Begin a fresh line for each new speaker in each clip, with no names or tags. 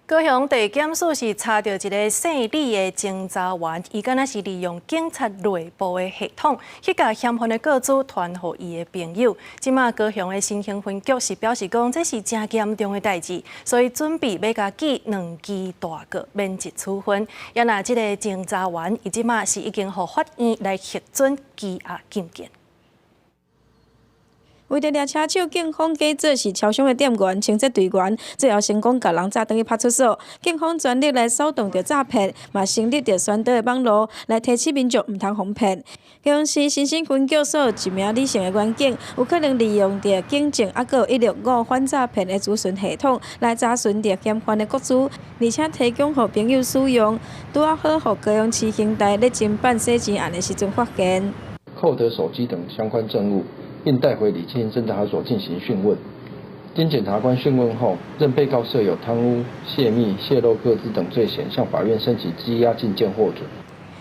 高雄地检署是查到一个姓李的侦查员，伊敢若是利用警察内部的系统，去甲嫌犯的个资传互伊的朋友。即马高雄的新兴分局是表示讲，这是真严重的代志，所以准备要甲记2支大过，免职处分。也那即个侦查员，伊即马是已经互法院来核准羁押禁见。
为着掠车手，警方假做是超商的店员、清洁队员，最后成功甲人诈转去派出所。警方全力来扫动着诈骗，嘛成立着宣导的网络，来提醒民众毋通防骗。高雄市新兴分局所一名李姓的员警，有可能利用着警政还有165反诈骗的资讯系统，来查询着嫌犯的个资，而且提供予朋友使用，拄啊好，予高雄市刑大咧侦办洗钱案的时阵发现，
扣得手机等相关证物。 并带回李清侦查所进行讯问。经检察官讯问后，认被告设有贪污、泄密、泄露个资等罪嫌，向法院申请羁押禁见获准。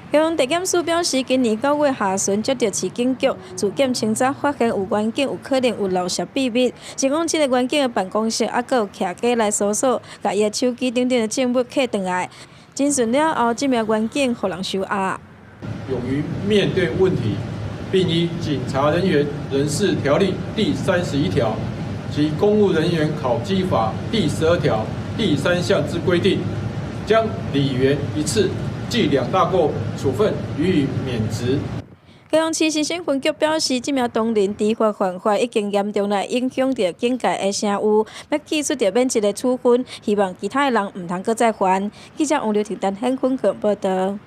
高雄地检署表示，今年9月下旬接到市警局自检清查，发现有员警有可能有漏泄秘密，是讲这个员警的办公室还佫有徛家来搜索，把伊的手机等等的证物摕转来。侦讯了后，这名员警互人收押。
勇于面对问题。 并依《警察人员人事条例》第31条及《公务人员考绩法》第12条第3项之规定，将李元一次记2大过处分予以免职。
高雄市新兴分局表示，这名当年知法犯法，已经严重来影响到警界的声誉，要起诉着免职的处分，希望其他的人毋通再犯。记者王刘婷、陈hen坤报道。